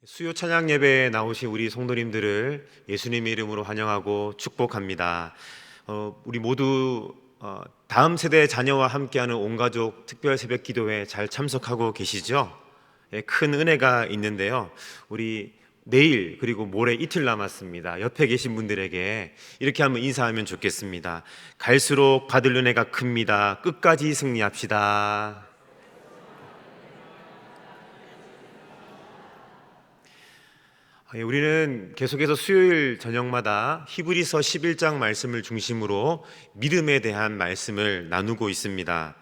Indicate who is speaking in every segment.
Speaker 1: 수요 찬양 예배에 나오신 우리 성도님들을 예수님의 이름으로 환영하고 축복합니다. 우리 모두 다음 세대 자녀와 함께하는 온가족 특별 새벽 기도회 잘 참석하고 계시죠? 예, 큰 은혜가 있는데요. 우리 내일 그리고 모레 이틀 남았습니다. 옆에 계신 분들에게 이렇게 한번 인사하면 좋겠습니다. 갈수록 받을 은혜가 큽니다. 끝까지 승리합시다. 우리는 계속해서 수요일 저녁마다 히브리서 11장 말씀을 중심으로 믿음에 대한 말씀을 나누고 있습니다.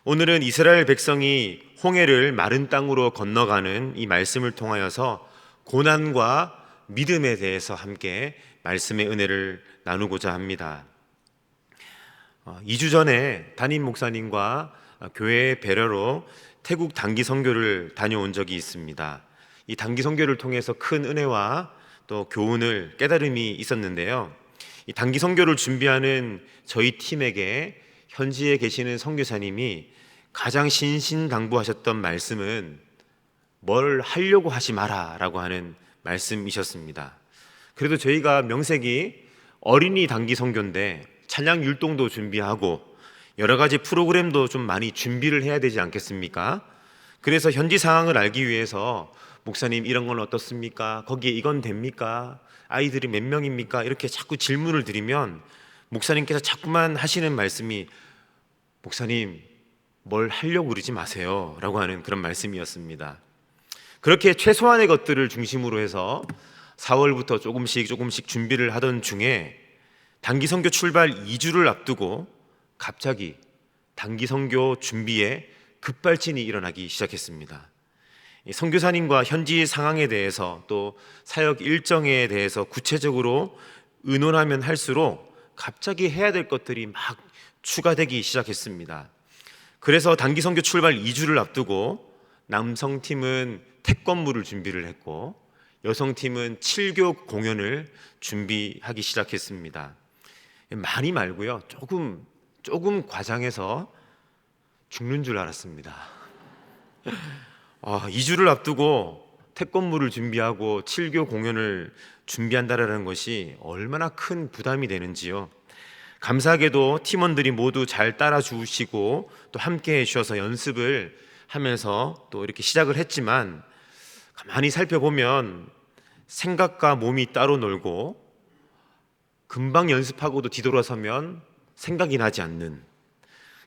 Speaker 1: 오늘은 이스라엘 백성이 홍해를 마른 땅으로 건너가는 이 말씀을 통하여서 고난과 믿음에 대해서 함께 말씀의 은혜를 나누고자 합니다. 2주 전에 담임 목사님과 교회의 배려로 태국 단기 선교를 다녀온 적이 있습니다. 이 단기 선교를 통해서 큰 은혜와 또 교훈을 깨달음이 있었는데요. 이 단기 선교를 준비하는 저희 팀에게 현지에 계시는 선교사님이 가장 신신당부하셨던 말씀은 뭘 하려고 하지 마라 라고 하는 말씀이셨습니다. 그래도 저희가 명색이 어린이 단기 선교인데 찬양 율동도 준비하고 여러 가지 프로그램도 좀 많이 준비를 해야 되지 않겠습니까? 그래서 현지 상황을 알기 위해서 목사님 이런 건 어떻습니까? 거기에 이건 됩니까? 아이들이 몇 명입니까? 이렇게 자꾸 질문을 드리면 목사님께서 자꾸만 하시는 말씀이 목사님 뭘 하려고 그러지 마세요 라고 하는 그런 말씀이었습니다. 그렇게 최소한의 것들을 중심으로 해서 4월부터 조금씩 준비를 하던 중에 단기 선교 출발 2주를 앞두고 갑자기 단기 선교 준비에 급발진이 일어나기 시작했습니다. 선교사님과 현지 상황에 대해서 또 사역 일정에 대해서 구체적으로 의논하면 할수록 갑자기 해야 될 것들이 막 추가되기 시작했습니다. 그래서 단기 선교 출발 2주를 앞두고 남성팀은 태권무를 준비를 했고 여성팀은 7교 공연을 준비하기 시작했습니다. 많이 말고요. 조금 과장해서 죽는 줄 알았습니다. 2주를 앞두고 태권무를 준비하고 7교 공연을 준비한다는 것이 얼마나 큰 부담이 되는지요. 감사하게도 팀원들이 모두 잘 따라주시고 또 함께 해주셔서 연습을 하면서 또 이렇게 시작을 했지만 가만히 살펴보면 생각과 몸이 따로 놀고 금방 연습하고도 뒤돌아서면 생각이 나지 않는,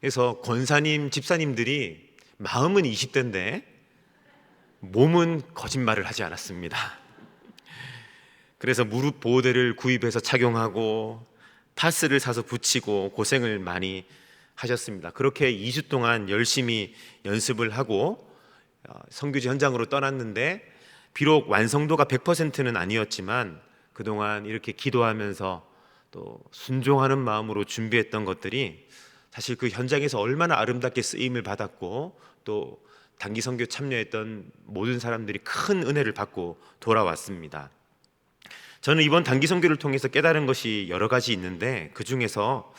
Speaker 1: 그래서 권사님, 집사님들이 마음은 20대인데 몸은 거짓말을 하지 않았습니다. 그래서 무릎 보호대를 구입해서 착용하고 파스를 사서 붙이고 고생을 많이 하셨습니다. 그렇게 2주 동안 열심히 연습을 하고 선교지 현장으로 떠났는데 비록 완성도가 100%는 아니었지만 그동안 이렇게 기도하면서 또 순종하는 마음으로 준비했던 것들이 사실 그 현장에서 얼마나 아름답게 쓰임을 받았고 또 단기 선교 참여했던 모든 사람들이 큰 은혜를 받고 돌아왔습니다. 저는 이번 단기 선교를 통해서 깨달은 것이 여러 가지 있는데 그 중에서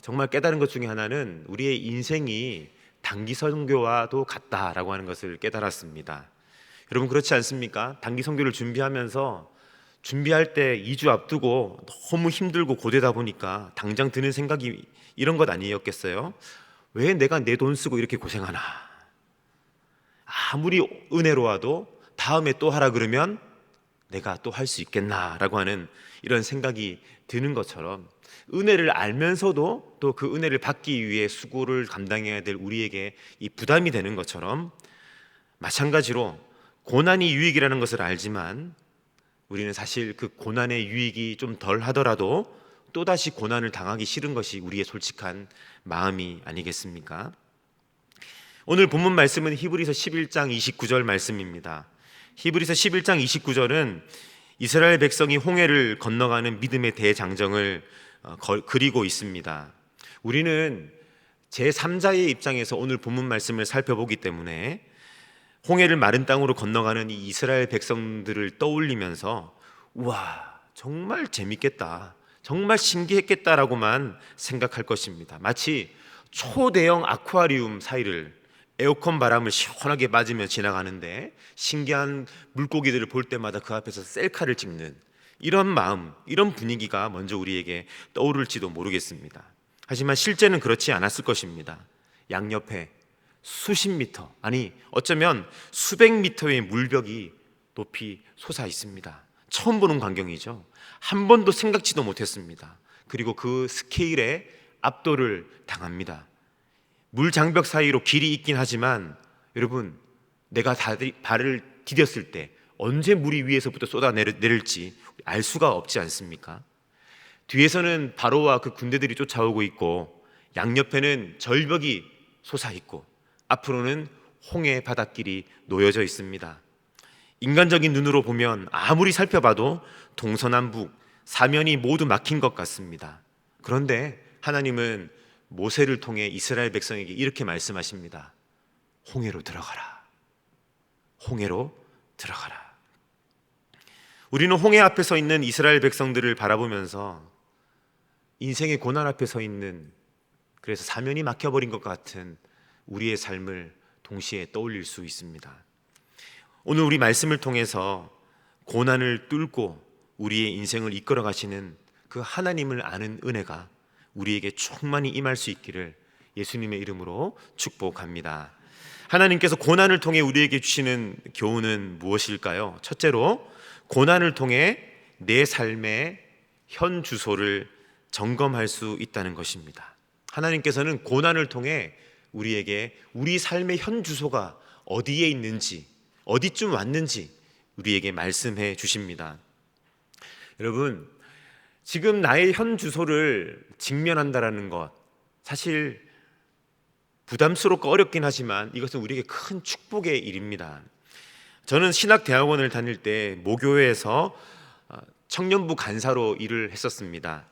Speaker 1: 정말 깨달은 것 중에 하나는 우리의 인생이 단기 선교와도 같다라고 하는 것을 깨달았습니다. 여러분 그렇지 않습니까? 단기 선교를 준비할 때 2주 앞두고 너무 힘들고 고되다 보니까 당장 드는 생각이 이런 것 아니었겠어요? 왜 내가 내 돈 쓰고 이렇게 고생하나? 아무리 은혜로워도 다음에 또 하라 그러면 내가 또 할 수 있겠나라고 하는 이런 생각이 드는 것처럼 은혜를 알면서도 또 그 은혜를 받기 위해 수고를 감당해야 될 우리에게 이 부담이 되는 것처럼 마찬가지로 고난이 유익이라는 것을 알지만 우리는 사실 그 고난의 유익이 좀 덜 하더라도 또다시 고난을 당하기 싫은 것이 우리의 솔직한 마음이 아니겠습니까? 오늘 본문 말씀은 히브리서 11장 29절 말씀입니다. 히브리서 11장 29절은 이스라엘 백성이 홍해를 건너가는 믿음의 대장정을 그리고 있습니다. 우리는 제3자의 입장에서 오늘 본문 말씀을 살펴보기 때문에 홍해를 마른 땅으로 건너가는 이 이스라엘 백성들을 떠올리면서 우와 정말 재밌겠다, 정말 신기했겠다라고만 생각할 것입니다. 마치 초대형 아쿠아리움 사이를 에어컨 바람을 시원하게 맞으며 지나가는데 신기한 물고기들을 볼 때마다 그 앞에서 셀카를 찍는 이런 마음, 이런 분위기가 먼저 우리에게 떠오를지도 모르겠습니다. 하지만 실제는 그렇지 않았을 것입니다. 양옆에 수십 미터, 아니 어쩌면 수백 미터의 물벽이 높이 솟아 있습니다. 처음 보는 광경이죠. 한 번도 생각지도 못했습니다. 그리고 그 스케일에 압도를 당합니다. 물 장벽 사이로 길이 있긴 하지만 여러분, 내가 발을 디뎠을 때 언제 물이 위에서부터 쏟아내릴지 알 수가 없지 않습니까? 뒤에서는 바로와 그 군대들이 쫓아오고 있고 양옆에는 절벽이 솟아있고 앞으로는 홍해 바닷길이 놓여져 있습니다. 인간적인 눈으로 보면 아무리 살펴봐도 동서남북 사면이 모두 막힌 것 같습니다. 그런데 하나님은 모세를 통해 이스라엘 백성에게 이렇게 말씀하십니다. 홍해로 들어가라. 홍해로 들어가라. 우리는 홍해 앞에 서 있는 이스라엘 백성들을 바라보면서 인생의 고난 앞에 서 있는, 그래서 사면이 막혀버린 것 같은 우리의 삶을 동시에 떠올릴 수 있습니다. 오늘 우리 말씀을 통해서 고난을 뚫고 우리의 인생을 이끌어 가시는 그 하나님을 아는 은혜가 우리에게 충만히 임할 수 있기를 예수님의 이름으로 축복합니다. 하나님께서 고난을 통해 우리에게 주시는 교훈은 무엇일까요? 첫째로, 고난을 통해 내 삶의 현 주소를 점검할 수 있다는 것입니다. 하나님께서는 고난을 통해 우리에게 우리 삶의 현 주소가 어디에 있는지, 어디쯤 왔는지 우리에게 말씀해 주십니다. 여러분, 지금 나의 현 주소를 직면한다라는 것, 사실 부담스럽고 어렵긴 하지만 이것은 우리에게 큰 축복의 일입니다. 저는 신학대학원을 다닐 때 모교회에서 청년부 간사로 일을 했었습니다.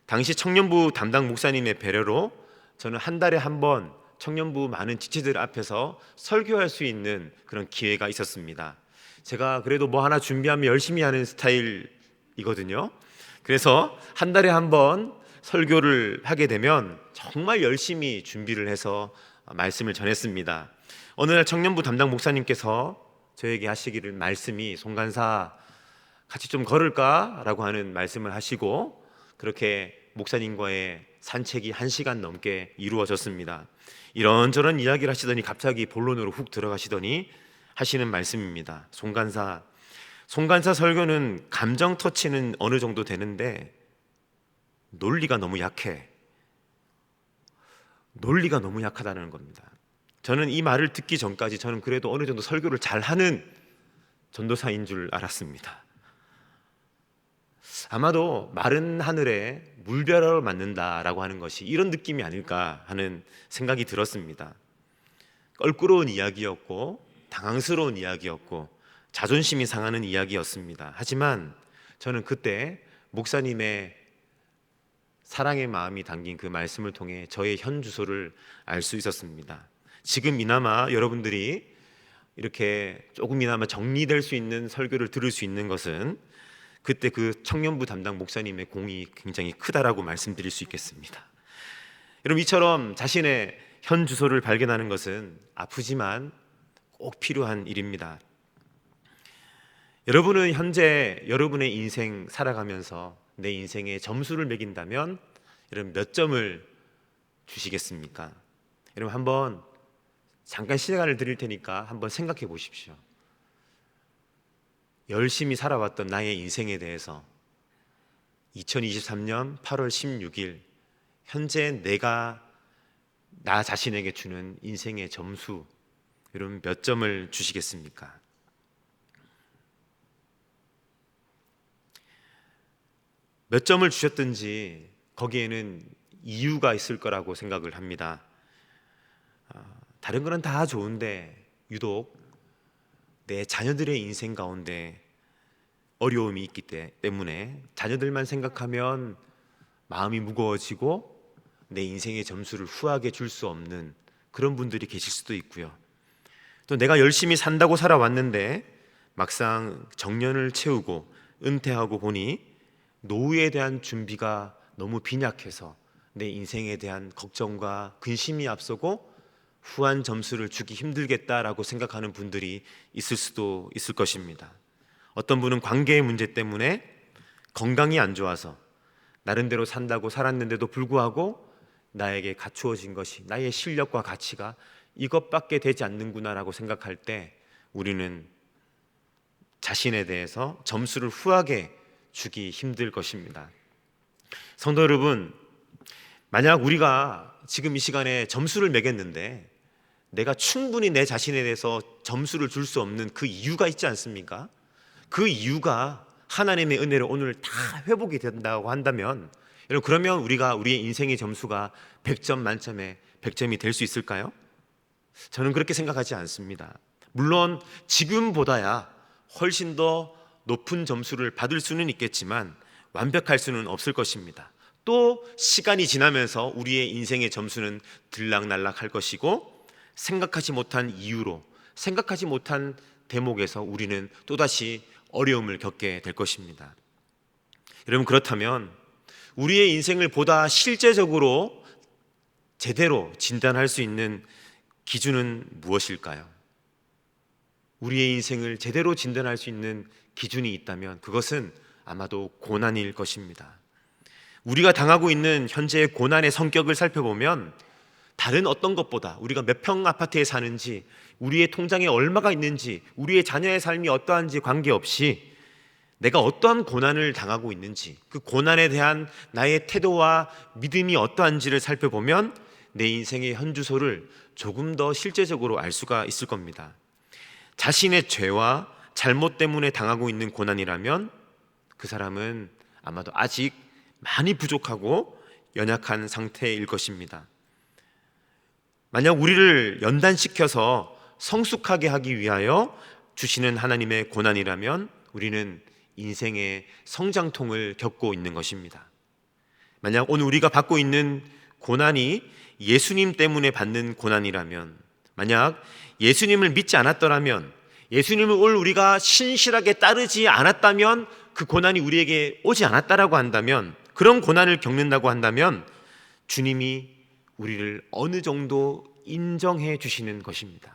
Speaker 1: 당시 청년부 담당 목사님의 배려로 저는 한 달에 한 번 청년부 많은 지체들 앞에서 설교할 수 있는 그런 기회가 있었습니다. 제가 그래도 뭐 하나 준비하면 열심히 하는 스타일이거든요. 그래서 한 달에 한 번 설교를 하게 되면 정말 열심히 준비를 해서 말씀을 전했습니다. 어느 날 청년부 담당 목사님께서 저에게 하시기를 말씀이, 송간사 같이 좀 걸을까? 라고 하는 말씀을 하시고 그렇게 목사님과의 산책이 1시간 넘게 이루어졌습니다. 이런저런 이야기를 하시더니 갑자기 본론으로 훅 들어가시더니 하시는 말씀입니다. 송간사 설교는 감정 터치는 어느 정도 되는데 논리가 너무 약해. 논리가 너무 약하다는 겁니다. 저는 이 말을 듣기 전까지 저는 그래도 어느 정도 설교를 잘하는 전도사인 줄 알았습니다. 아마도 마른 하늘에 물벼락을 맞는다라고 하는 것이 이런 느낌이 아닐까 하는 생각이 들었습니다. 껄끄러운 이야기였고 당황스러운 이야기였고 자존심이 상하는 이야기였습니다. 하지만 저는 그때 목사님의 사랑의 마음이 담긴 그 말씀을 통해 저의 현 주소를 알 수 있었습니다. 지금 이나마 여러분들이 이렇게 조금이나마 정리될 수 있는 설교를 들을 수 있는 것은 그때 그 청년부 담당 목사님의 공이 굉장히 크다라고 말씀드릴 수 있겠습니다. 여러분, 이처럼 자신의 현 주소를 발견하는 것은 아프지만 꼭 필요한 일입니다. 여러분은 현재 여러분의 인생 살아가면서 내 인생에 점수를 매긴다면 여러분 몇 점을 주시겠습니까? 여러분 한번 잠깐 시간을 드릴 테니까 한번 생각해 보십시오. 열심히 살아왔던 나의 인생에 대해서 2023년 8월 16일 현재 내가 나 자신에게 주는 인생의 점수, 여러분 몇 점을 주시겠습니까? 몇 점을 주셨든지 거기에는 이유가 있을 거라고 생각을 합니다. 다른 거는 다 좋은데 유독 내 자녀들의 인생 가운데 어려움이 있기 때문에 자녀들만 생각하면 마음이 무거워지고 내 인생의 점수를 후하게 줄 수 없는 그런 분들이 계실 수도 있고요. 또 내가 열심히 산다고 살아왔는데 막상 정년을 채우고 은퇴하고 보니 노후에 대한 준비가 너무 빈약해서 내 인생에 대한 걱정과 근심이 앞서고 후한 점수를 주기 힘들겠다라고 생각하는 분들이 있을 수도 있을 것입니다. 어떤 분은 관계의 문제 때문에 건강이 안 좋아서 나름대로 산다고 살았는데도 불구하고 나에게 갖추어진 것이, 나의 실력과 가치가 이것밖에 되지 않는구나라고 생각할 때 우리는 자신에 대해서 점수를 후하게 주기 힘들 것입니다. 성도 여러분, 만약 우리가 지금 이 시간에 점수를 매겼는데 내가 충분히 내 자신에 대해서 점수를 줄 수 없는 그 이유가 있지 않습니까? 그 이유가 하나님의 은혜로 오늘 다 회복이 된다고 한다면, 여러분, 그러면 우리의 인생의 점수가 100점 만점에 100점이 될 수 있을까요? 저는 그렇게 생각하지 않습니다. 물론 지금보다야 훨씬 더 높은 점수를 받을 수는 있겠지만 완벽할 수는 없을 것입니다. 또 시간이 지나면서 우리의 인생의 점수는 들락날락할 것이고, 생각하지 못한 이유로, 생각하지 못한 대목에서 우리는 또다시 어려움을 겪게 될 것입니다. 여러분, 그렇다면 우리의 인생을 보다 실제적으로 제대로 진단할 수 있는 기준은 무엇일까요? 우리의 인생을 제대로 진단할 수 있는 기준이 있다면 그것은 아마도 고난일 것입니다. 우리가 당하고 있는 현재의 고난의 성격을 살펴보면 다른 어떤 것보다, 우리가 몇 평 아파트에 사는지, 우리의 통장에 얼마가 있는지, 우리의 자녀의 삶이 어떠한지 관계없이 내가 어떠한 고난을 당하고 있는지, 그 고난에 대한 나의 태도와 믿음이 어떠한지를 살펴보면 내 인생의 현주소를 조금 더 실제적으로 알 수가 있을 겁니다. 자신의 죄와 잘못 때문에 당하고 있는 고난이라면 그 사람은 아마도 아직 많이 부족하고 연약한 상태일 것입니다. 만약 우리를 연단시켜서 성숙하게 하기 위하여 주시는 하나님의 고난이라면 우리는 인생의 성장통을 겪고 있는 것입니다. 만약 오늘 우리가 받고 있는 고난이 예수님 때문에 받는 고난이라면, 만약 예수님을 믿지 않았더라면, 예수님을 오늘 우리가 신실하게 따르지 않았다면 그 고난이 우리에게 오지 않았다라고 한다면, 그런 고난을 겪는다고 한다면 주님이 우리를 어느 정도 인정해 주시는 것입니다.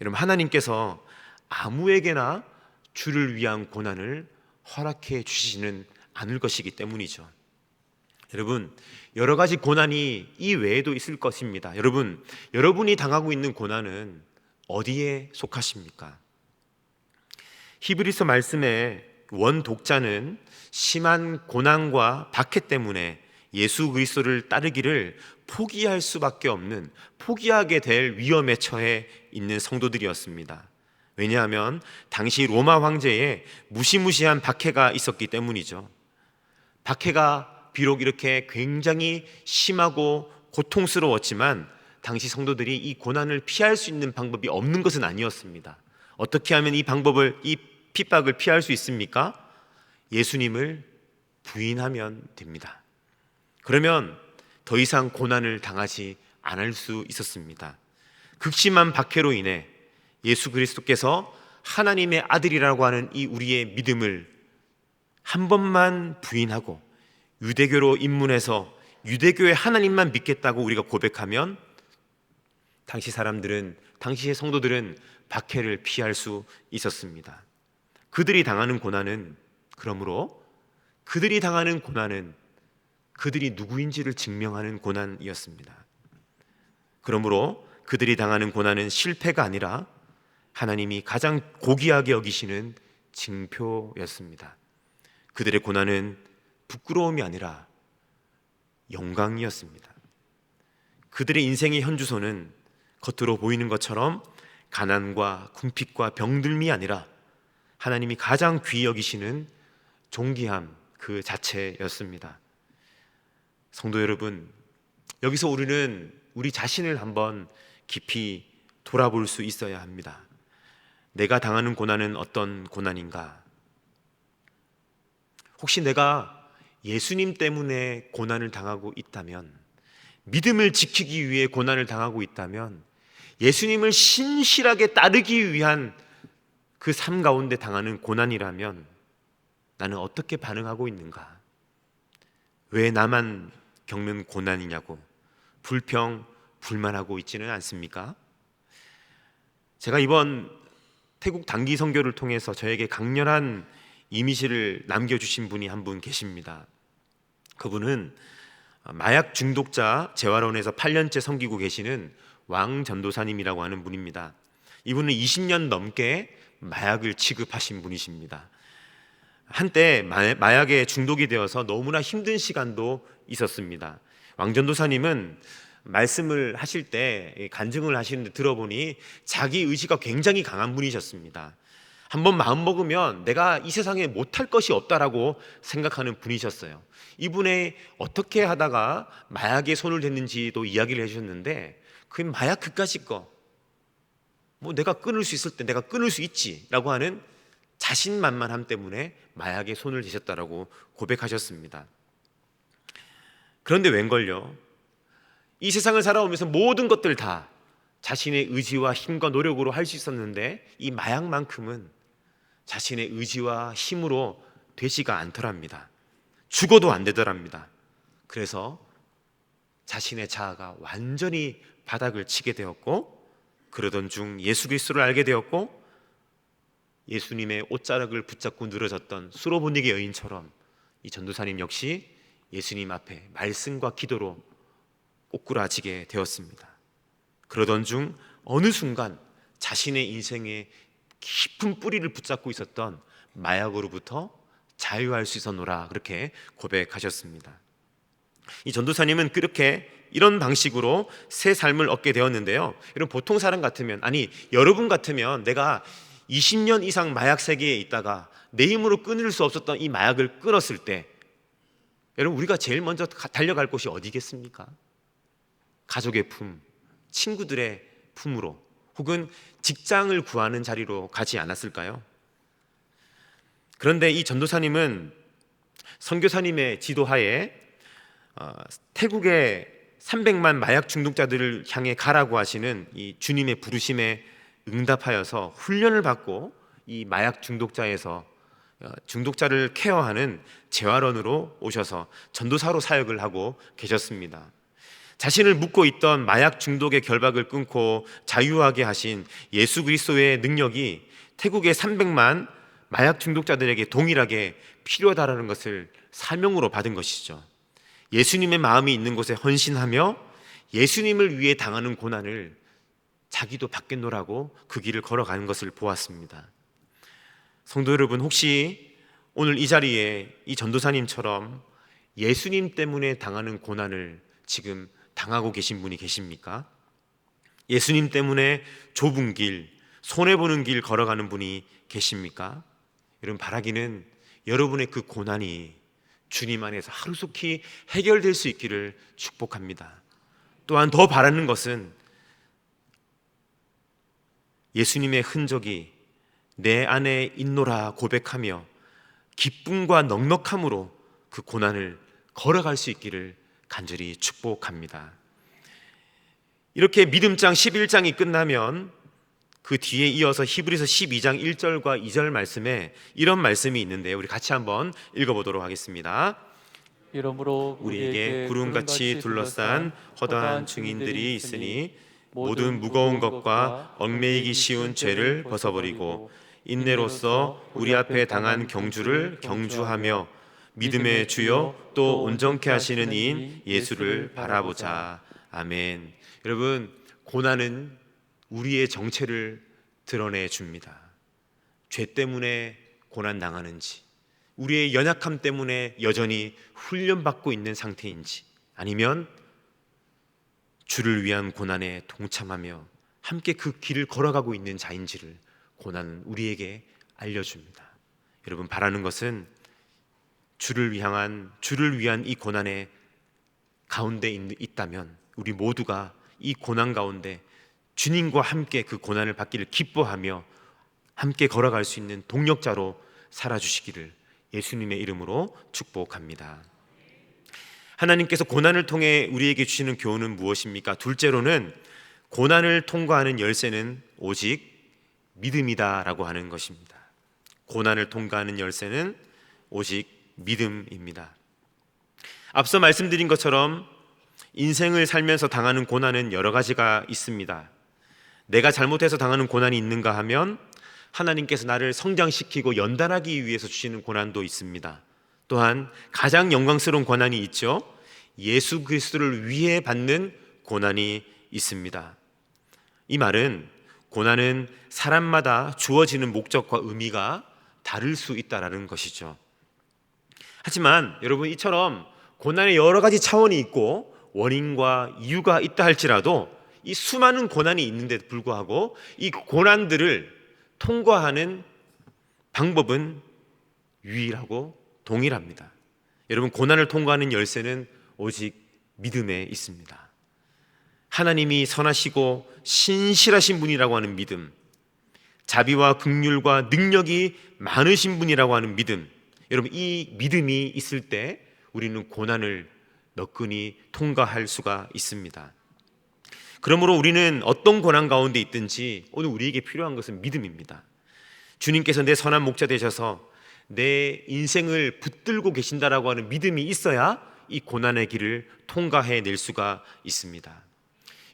Speaker 1: 여러분, 하나님께서 아무에게나 주를 위한 고난을 허락해 주시지는 않을 것이기 때문이죠. 여러분, 여러 가지 고난이 이 외에도 있을 것입니다. 여러분이 당하고 있는 고난은 어디에 속하십니까? 히브리서 말씀의 원 독자는 심한 고난과 박해 때문에 예수 그리스도를 따르기를 포기할 수밖에 없는, 포기하게 될 위험에 처해 있는 성도들이었습니다. 왜냐하면 당시 로마 황제에 무시무시한 박해가 있었기 때문이죠. 박해가 비록 이렇게 굉장히 심하고 고통스러웠지만 당시 성도들이 이 고난을 피할 수 있는 방법이 없는 것은 아니었습니다. 어떻게 하면 이 핍박을 피할 수 있습니까? 예수님을 부인하면 됩니다. 그러면 더 이상 고난을 당하지 않을 수 있었습니다. 극심한 박해로 인해 예수 그리스도께서 하나님의 아들이라고 하는 이 우리의 믿음을 한 번만 부인하고 유대교로 입문해서 유대교의 하나님만 믿겠다고 우리가 고백하면 당시의 성도들은 박해를 피할 수 있었습니다. 그들이 당하는 고난은 그들이 누구인지를 증명하는 고난이었습니다. 그러므로 그들이 당하는 고난은 실패가 아니라 하나님이 가장 고귀하게 여기시는 징표였습니다. 그들의 고난은 부끄러움이 아니라 영광이었습니다. 그들의 인생의 현주소는 겉으로 보이는 것처럼 가난과 궁핍과 병들미 아니라 하나님이 가장 귀히 여기시는 존귀함 그 자체였습니다. 성도 여러분, 여기서 우리는 우리 자신을 한번 깊이 돌아볼 수 있어야 합니다. 내가 당하는 고난은 어떤 고난인가? 혹시 내가 예수님 때문에 고난을 당하고 있다면, 믿음을 지키기 위해 고난을 당하고 있다면, 예수님을 신실하게 따르기 위한 그 삶 가운데 당하는 고난이라면 나는 어떻게 반응하고 있는가? 왜 나만 겪는 고난이냐고 불평, 불만하고 있지는 않습니까? 제가 이번 태국 단기 선교를 통해서 저에게 강렬한 이미지를 남겨주신 분이 한 분 계십니다. 그분은 마약 중독자 재활원에서 8년째 섬기고 계시는 왕 전도사님이라고 하는 분입니다. 이분은 20년 넘게 마약을 취급하신 분이십니다. 한때 마약에 중독이 되어서 너무나 힘든 시간도 있었습니다. 왕 전도사님은 말씀을 하실 때, 간증을 하시는데 들어보니 자기 의지가 굉장히 강한 분이셨습니다. 한번 마음 먹으면 내가 이 세상에 못할 것이 없다라고 생각하는 분이셨어요. 이분의 어떻게 하다가 마약에 손을 댔는지도 이야기를 해주셨는데, 그 마약 그까짓 거 내가 끊을 수 있을 때 내가 끊을 수 있지 라고 하는 자신만만함 때문에 마약에 손을 대셨다라고 고백하셨습니다. 그런데 웬걸요, 이 세상을 살아오면서 모든 것들 다 자신의 의지와 힘과 노력으로 할 수 있었는데 이 마약만큼은 자신의 의지와 힘으로 되지가 않더랍니다. 죽어도 안 되더랍니다. 그래서 자신의 자아가 완전히 바닥을 치게 되었고, 그러던 중 예수 그리스도를 알게 되었고, 예수님의 옷자락을 붙잡고 늘어졌던 수로보니게 여인처럼 이 전도사님 역시 예수님 앞에 말씀과 기도로 꼬꾸라지게 되었습니다. 그러던 중 어느 순간 자신의 인생에 깊은 뿌리를 붙잡고 있었던 마약으로부터 자유할 수 있었노라, 그렇게 고백하셨습니다. 이 전도사님은 그렇게 이런 방식으로 새 삶을 얻게 되었는데요. 여러분, 보통 사람 같으면, 아니 여러분 같으면 내가 20년 이상 마약 세계에 있다가 내 힘으로 끊을 수 없었던 이 마약을 끊었을 때, 여러분, 우리가 제일 먼저 달려갈 곳이 어디겠습니까? 가족의 품, 친구들의 품으로, 혹은 직장을 구하는 자리로 가지 않았을까요? 그런데 이 전도사님은 선교사님의 지도하에 태국의 300만 마약 중독자들을 향해 가라고 하시는 이 주님의 부르심에 응답하여서 훈련을 받고 이 마약 중독자에서 중독자를 케어하는 재활원으로 오셔서 전도사로 사역을 하고 계셨습니다. 자신을 묶고 있던 마약 중독의 결박을 끊고 자유하게 하신 예수 그리스도의 능력이 태국의 300만 마약 중독자들에게 동일하게 필요하다는 것을 사명으로 받은 것이죠. 예수님의 마음이 있는 곳에 헌신하며 예수님을 위해 당하는 고난을 자기도 받겠노라고 그 길을 걸어가는 것을 보았습니다. 성도 여러분, 혹시 오늘 이 자리에 이 전도사님처럼 예수님 때문에 당하는 고난을 지금 당하고 계신 분이 계십니까? 예수님 때문에 좁은 길, 손해보는 길 걸어가는 분이 계십니까? 여러분, 바라기는 여러분의 그 고난이 주님 안에서 하루속히 해결될 수 있기를 축복합니다. 또한 더 바라는 것은 예수님의 흔적이 내 안에 있노라 고백하며 기쁨과 넉넉함으로 그 고난을 걸어갈 수 있기를 간절히 축복합니다. 이렇게 믿음장 11장이 끝나면 그 뒤에 이어서 히브리서 12장 1절과 2절 말씀에 이런 말씀이 있는데요, 우리 같이 한번 읽어보도록 하겠습니다.
Speaker 2: 이러므로
Speaker 1: 우리에게 구름같이 둘러싼 허다한 증인들이 있으니 모든 무거운 것과 얽매이기 쉬운 죄를 벗어버리고 인내로써 우리 앞에 당한 경주를 경주하며 믿음의 주요 또 온전케 하시는 이인 예수를 바라보자. 아멘. 여러분, 고난은 우리의 정체를 드러내 줍니다. 죄 때문에 고난 당하는지, 우리의 연약함 때문에 여전히 훈련받고 있는 상태인지, 아니면 주를 위한 고난에 동참하며 함께 그 길을 걸어가고 있는 자인지를 고난은 우리에게 알려줍니다. 여러분, 바라는 것은 주를 위한 이 고난의 가운데 있다면 우리 모두가 이 고난 가운데 주님과 함께 그 고난을 받기를 기뻐하며 함께 걸어갈 수 있는 동력자로 살아주시기를 예수님의 이름으로 축복합니다. 하나님께서 고난을 통해 우리에게 주시는 교훈은 무엇입니까? 둘째로는 고난을 통과하는 열쇠는 오직 믿음이다라고 하는 것입니다. 고난을 통과하는 열쇠는 오직 믿음입니다. 앞서 말씀드린 것처럼 인생을 살면서 당하는 고난은 여러 가지가 있습니다. 내가 잘못해서 당하는 고난이 있는가 하면 하나님께서 나를 성장시키고 연단하기 위해서 주시는 고난도 있습니다. 또한 가장 영광스러운 고난이 있죠. 예수 그리스도를 위해 받는 고난이 있습니다. 이 말은 고난은 사람마다 주어지는 목적과 의미가 다를 수 있다라는 것이죠. 하지만 여러분, 이처럼 고난의 여러 가지 차원이 있고 원인과 이유가 있다 할지라도 이 수많은 고난이 있는데도 불구하고 이 고난들을 통과하는 방법은 유일하고 동일합니다. 여러분, 고난을 통과하는 열쇠는 오직 믿음에 있습니다. 하나님이 선하시고 신실하신 분이라고 하는 믿음, 자비와 긍휼과 능력이 많으신 분이라고 하는 믿음, 여러분, 이 믿음이 있을 때 우리는 고난을 너끈히 통과할 수가 있습니다. 그러므로 우리는 어떤 고난 가운데 있든지 오늘 우리에게 필요한 것은 믿음입니다. 주님께서 내 선한 목자 되셔서 내 인생을 붙들고 계신다라고 하는 믿음이 있어야 이 고난의 길을 통과해낼 수가 있습니다.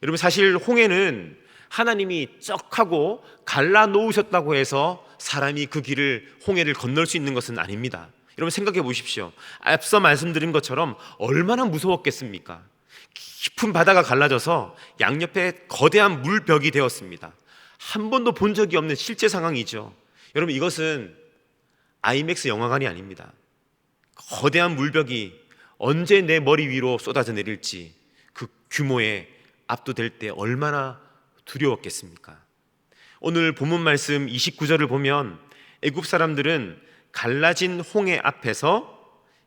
Speaker 1: 여러분, 사실 홍해는 하나님이 쩍하고 갈라놓으셨다고 해서 사람이 그 길을, 홍해를 건널 수 있는 것은 아닙니다. 여러분, 생각해 보십시오. 앞서 말씀드린 것처럼 얼마나 무서웠겠습니까? 깊은 바다가 갈라져서 양옆에 거대한 물벽이 되었습니다. 한 번도 본 적이 없는 실제 상황이죠. 여러분, 이것은 아이맥스 영화관이 아닙니다. 거대한 물벽이 언제 내 머리 위로 쏟아져 내릴지 그 규모에 압도될 때 얼마나 두려웠겠습니까? 오늘 본문 말씀 29절을 보면 애굽 사람들은 갈라진 홍해 앞에서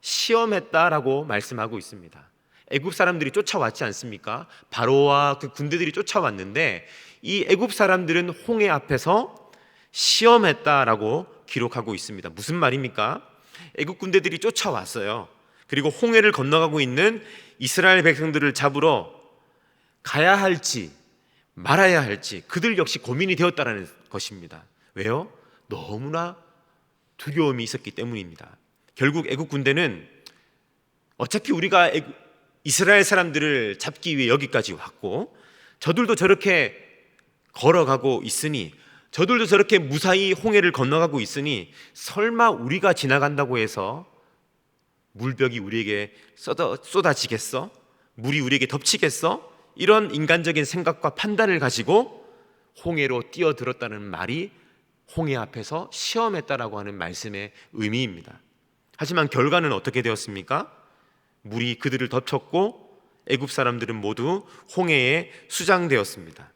Speaker 1: 시험했다라고 말씀하고 있습니다. 애굽 사람들이 쫓아왔지 않습니까? 바로와 그 군대들이 쫓아왔는데 이 애굽 사람들은 홍해 앞에서 시험했다라고 기록하고 있습니다. 무슨 말입니까? 애굽 군대들이 쫓아왔어요. 그리고 홍해를 건너가고 있는 이스라엘 백성들을 잡으러 가야 할지 말아야 할지 그들 역시 고민이 되었다라는 것입니다. 왜요? 너무나 두려움이 있었기 때문입니다. 결국 애굽 군대는 어차피 우리가 이스라엘 사람들을 잡기 위해 여기까지 왔고 저들도 저렇게 걸어가고 있으니, 저들도 저렇게 무사히 홍해를 건너가고 있으니 설마 우리가 지나간다고 해서 물벽이 우리에게 쏟아지겠어? 물이 우리에게 덮치겠어? 이런 인간적인 생각과 판단을 가지고 홍해로 뛰어들었다는 말이 홍해 앞에서 시험했다라고 하는 말씀의 의미입니다. 하지만 결과는 어떻게 되었습니까? 물이 그들을 덮쳤고 애굽 사람들은 모두 홍해에 수장되었습니다.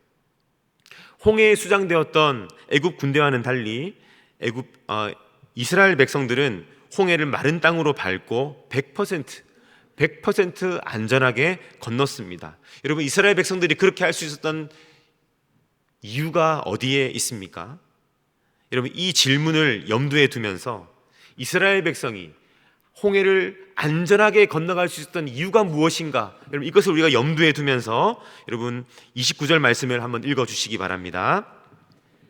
Speaker 1: 홍해에 수장되었던 애굽 군대와는 달리 이스라엘 백성들은 홍해를 마른 땅으로 밟고 100% 안전하게 건넜습니다. 여러분, 이스라엘 백성들이 그렇게 할 수 있었던 이유가 어디에 있습니까? 여러분, 이 질문을 염두에 두면서 이스라엘 백성이 홍해를 안전하게 건너갈 수 있었던 이유가 무엇인가? 여러분, 이것을 우리가 염두에 두면서 여러분 29절 말씀을 한번 읽어주시기 바랍니다.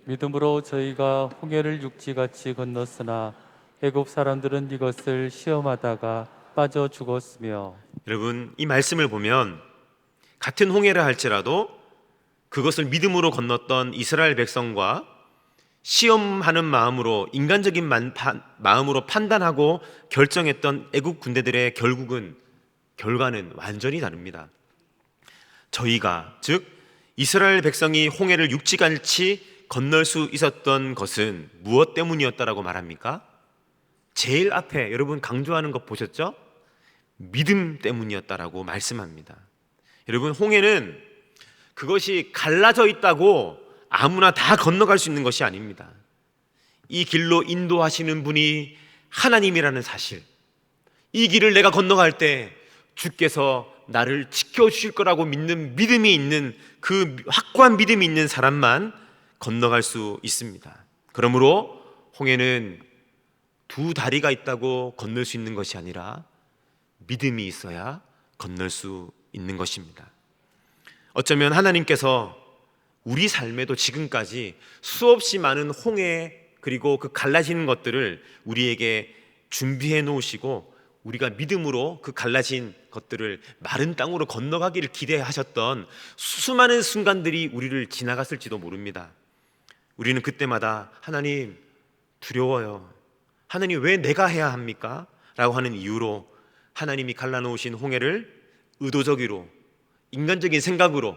Speaker 2: 믿음으로 저희가 홍해를 육지같이 건넜으나 애굽 사람들은 이것을 시험하다가 빠져 죽었으며.
Speaker 1: 여러분, 이 말씀을 보면 같은 홍해라 할지라도 그것을 믿음으로 건넜던 이스라엘 백성과 시험하는 마음으로, 인간적인 마음으로 판단하고 결정했던 애국 군대들의 결과는 완전히 다릅니다. 저희가, 즉 이스라엘 백성이 홍해를 육지같이 건널 수 있었던 것은 무엇 때문이었다라고 말합니까? 제일 앞에 여러분 강조하는 것 보셨죠? 믿음 때문이었다라고 말씀합니다. 여러분, 홍해는 그것이 갈라져 있다고 아무나 다 건너갈 수 있는 것이 아닙니다. 이 길로 인도하시는 분이 하나님이라는 사실, 이 길을 내가 건너갈 때 주께서 나를 지켜주실 거라고 믿는 믿음이 있는, 그 확고한 믿음이 있는 사람만 건너갈 수 있습니다. 그러므로 홍해는 두 다리가 있다고 건널 수 있는 것이 아니라 믿음이 있어야 건널 수 있는 것입니다. 어쩌면 하나님께서 우리 삶에도 지금까지 수없이 많은 홍해, 그리고 그 갈라지는 것들을 우리에게 준비해 놓으시고 우리가 믿음으로 그 갈라진 것들을 마른 땅으로 건너가기를 기대하셨던 수많은 순간들이 우리를 지나갔을지도 모릅니다. 우리는 그때마다 하나님 두려워요, 하나님 왜 내가 해야 합니까? 라고 하는 이유로 하나님이 갈라놓으신 홍해를 의도적으로, 인간적인 생각으로,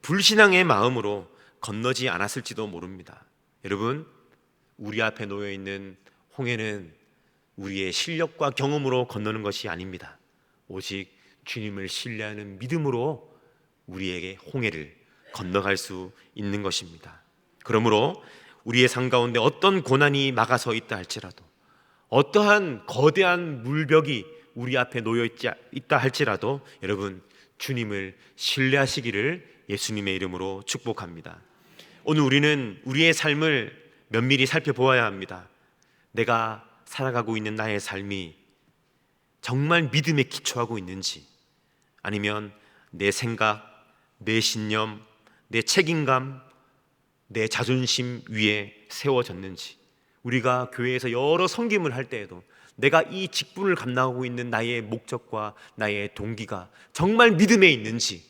Speaker 1: 불신앙의 마음으로 건너지 않았을지도 모릅니다. 여러분, 우리 앞에 놓여있는 홍해는 우리의 실력과 경험으로 건너는 것이 아닙니다. 오직 주님을 신뢰하는 믿음으로 우리에게 홍해를 건너갈 수 있는 것입니다. 그러므로 우리의 삶 가운데 어떤 고난이 막아서 있다 할지라도, 어떠한 거대한 물벽이 우리 앞에 놓여 있다 할지라도 여러분, 주님을 신뢰하시기를 예수님의 이름으로 축복합니다. 오늘 우리는 우리의 삶을 면밀히 살펴보아야 합니다. 내가 살아가고 있는 나의 삶이 정말 믿음에 기초하고 있는지, 아니면 내 생각, 내 신념, 내 책임감, 내 자존심 위에 세워졌는지, 우리가 교회에서 여러 섬김을 할 때에도 내가 이 직분을 감당하고 있는 나의 목적과 나의 동기가 정말 믿음에 있는지,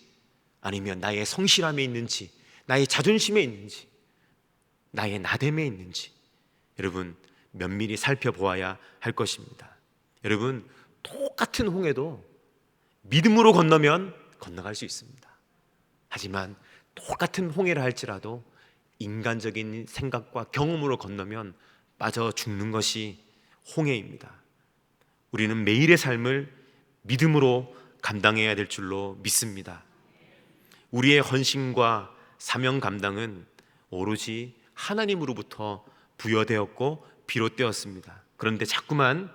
Speaker 1: 아니면 나의 성실함에 있는지, 나의 자존심에 있는지, 나의 나됨에 있는지 여러분 면밀히 살펴보아야 할 것입니다. 여러분, 똑같은 홍해도 믿음으로 건너면 건너갈 수 있습니다. 하지만 똑같은 홍해를 할지라도 인간적인 생각과 경험으로 건너면 빠져 죽는 것이 홍해입니다. 우리는 매일의 삶을 믿음으로 감당해야 될 줄로 믿습니다. 우리의 헌신과 사명 감당은 오로지 하나님으로부터 부여되었고 비롯되었습니다. 그런데 자꾸만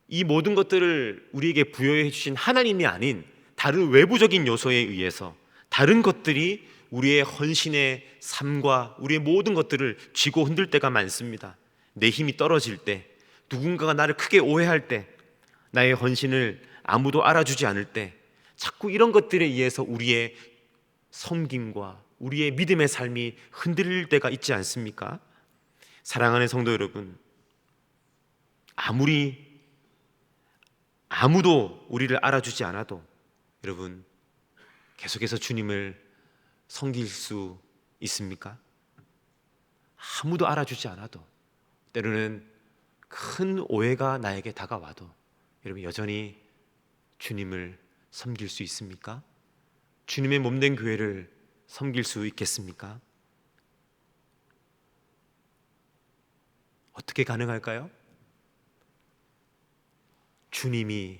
Speaker 1: 이 모든 것들을 우리에게 부여해 주신 하나님이 아닌 다른 외부적인 요소에 의해서 다른 것들이 우리의 헌신의 삶과 우리의 모든 것들을 쥐고 흔들 때가 많습니다. 내 힘이 떨어질 때, 누군가가 나를 크게 오해할 때, 나의 헌신을 아무도 알아주지 않을 때, 자꾸 이런 것들에 의해서 우리의 섬김과 우리의 믿음의 삶이 흔들릴 때가 있지 않습니까? 사랑하는 성도 여러분, 아무도 우리를 알아주지 않아도 여러분 계속해서 주님을 섬길 수 있습니까? 아무도 알아주지 않아도, 때로는 큰 오해가 나에게 다가와도 여러분 여전히 주님을 섬길 수 있습니까? 주님의 몸된 교회를 섬길 수 있겠습니까? 어떻게 가능할까요? 주님이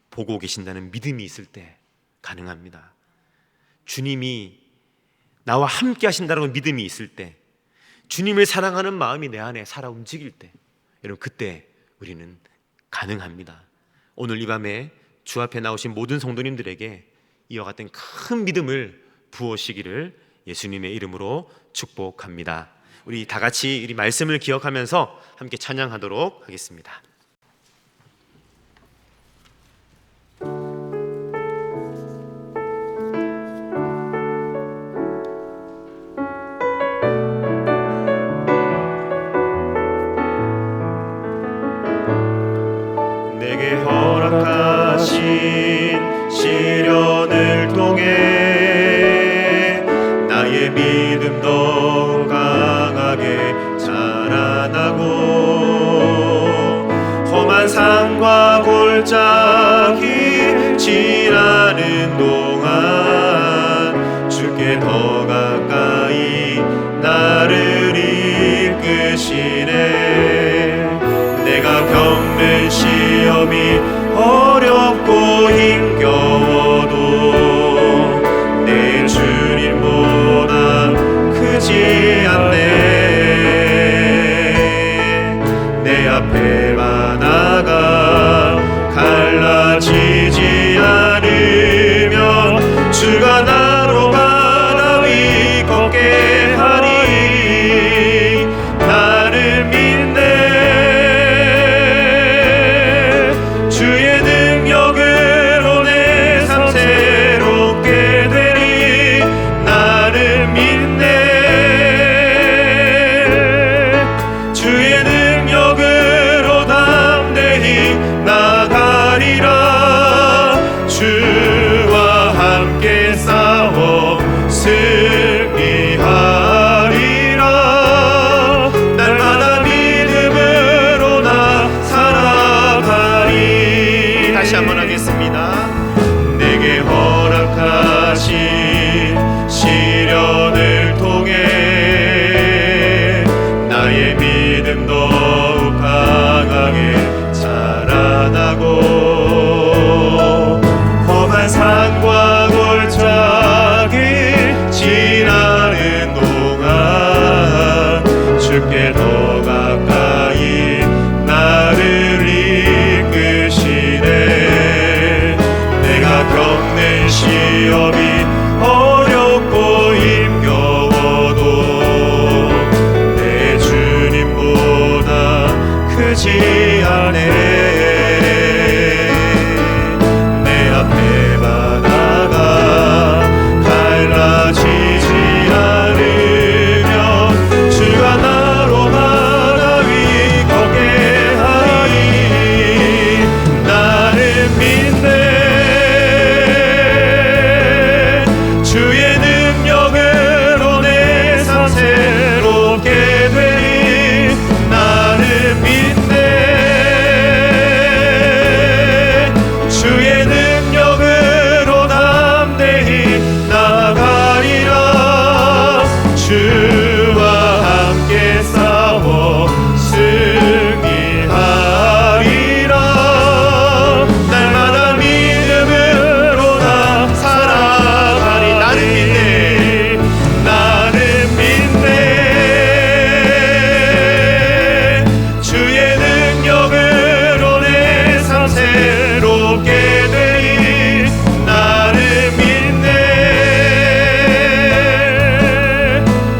Speaker 1: 보고 계신다는 믿음이 있을 때 가능합니다. 주님이 나와 함께 하신다는 믿음이 있을 때, 주님을 사랑하는 마음이 내 안에 살아 움직일 때, 여러분 그때 우리는 가능합니다. 오늘 이 밤에 주 앞에 나오신 모든 성도님들에게 이와 같은 큰 믿음을 부어시기를 예수님의 이름으로 축복합니다. 우리 다 같이 이 말씀을 기억하면서 함께 찬양하도록 하겠습니다.
Speaker 3: 내게 허락하신 시련을 통해 나의 믿음 더 강하게 자라나고, 험한 산과 골짜기 지나는 동안 주께 더 가까이 나를 이끄시네. 내가 겪는 시험이 어렵고 힘겨워도 내 주님보다 크지 않네. 내 앞에 바다가 갈라지지 않으면 주가 나로 바다 위 걷게 하리. 나를 믿네. 주의 능력으로 내 삶 새롭게 되리. 나를 믿네. 주의 능력으로 두렵지 않네. 내 앞에 바다가 갈라지지 않으면 주가 나로 바다 위 걷게 하리니 나는 믿네. 주의 능력으로 내 삶 새롭게 되리. 나는 믿네. 주의 능력으로 담대히 나가리라. 주와 함께 싸워 승리하리라. 날마다 믿음으로 나 살아가리. 나는 믿네. 나는 믿네. 주의 능력으로 내 삶 새롭게 되리. 나는 믿네.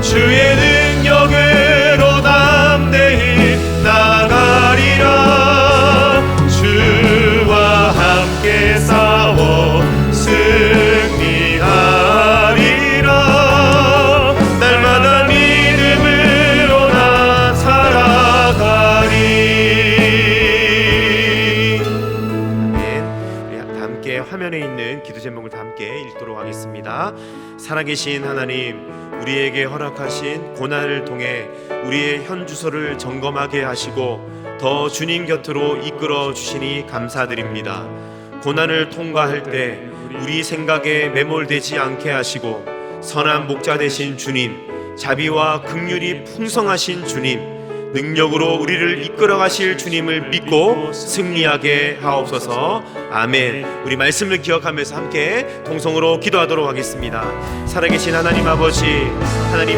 Speaker 3: 주의 능력으로 담대히 나가리라. 주와 함께 싸워 승리하리라. 날마다 믿음으로 나 살아가리.
Speaker 1: 아멘. 우리 다 함께 화면에 있는 기도 제목을 다 함께 읽도록 하겠습니다. 살아계신 하나님, 우리에게 허락하신 고난을 통해 우리의 현 주소를 점검하게 하시고 더 주님 곁으로 이끌어 주시니 감사드립니다. 고난을 통과할 때 우리 생각에 매몰되지 않게 하시고 선한 목자 되신 주님, 자비와 긍휼이 풍성하신 주님, 능력으로 우리를 이끌어 가실 주님을 믿고 승리하게 하옵소서. 아멘. 우리 말씀을 기억하면서 함께 동성으로 기도하도록 하겠습니다. 살아계신 하나님 아버지, 하나님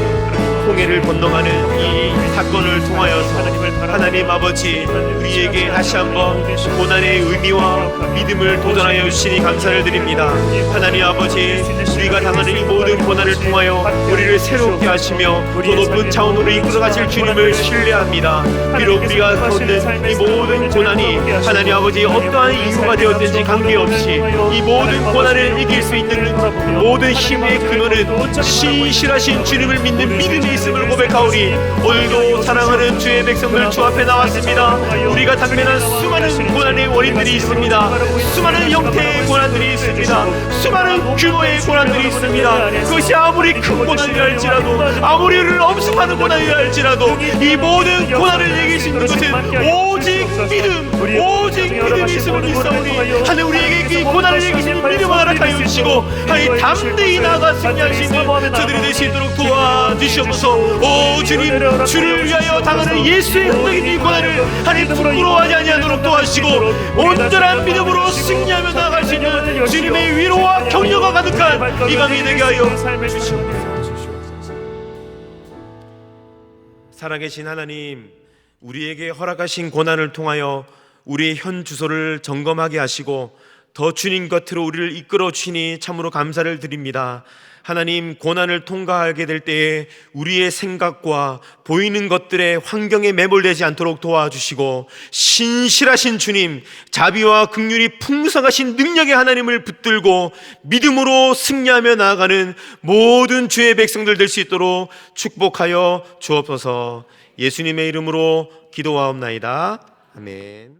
Speaker 1: 홍해를 건너가는 이 사건을 통하여서 하나님 아버지, 우리에게 다시 한번 고난의 의미와 믿음을 도전하여 주시니 감사를 드립니다. 하나님 아버지, 우리가 당하는 이 모든 고난을 통하여 우리를 새롭게 하시며 더 높은 차원으로 이끌어 가실 주님을 신뢰합니다. 비록 우리가 겪는 이 모든 고난이 하나님 아버지 어떠한 이유가 되었든지 관계없이 이 모든 고난을 이길 수 있는 모든 힘의 근원은 신실하신 주님을 믿는 믿음이 있음을 고백하오리. 오늘도 사랑하는 주의 백성들 주 앞에 나왔습니다. 우리가 당면한 수많은 고난의 원인들이 있습니다. 수많은 형태의 고난들이 있습니다. 수많은 규모의 고난들이 있습니다. 그것이 아무리 큰 고난이라 할지라도, 아무리 우리를 엄습하는 고난이라 할지라도 이 모든 고난을 이길 수 있는 것은 오직 믿음, 오직 믿음이 있음을 믿사오니 하늘 우리에게 이 고난을 이기시는 믿음을 허락하여 주시고 하나님 담대히 나아가 승리할 수 있는 저들이 될 수 있도록 도와주시옵소서. 오 주님, 주를 위하여 당하는 예수의 흔적인 이 고난을 하나님 부끄러워하지 아니하도록 도와주시고 온전한 믿음으로 승리하며 나아갈 수 있는 주님의 위로와 격려가 가득한 이 밤이 되게 하여 주시옵소서. 살아계신 하나님, 우리에게 허락하신 고난을 통하여 우리의 현 주소를 점검하게 하시고 더 주님 곁으로 우리를 이끌어 주시니 참으로 감사를 드립니다. 하나님, 고난을 통과하게 될 때에 우리의 생각과 보이는 것들의 환경에 매몰되지 않도록 도와주시고 신실하신 주님, 자비와 긍휼이 풍성하신 능력의 하나님을 붙들고 믿음으로 승리하며 나아가는 모든 주의 백성들 될 수 있도록 축복하여 주옵소서. 예수님의 이름으로 기도하옵나이다. 아멘.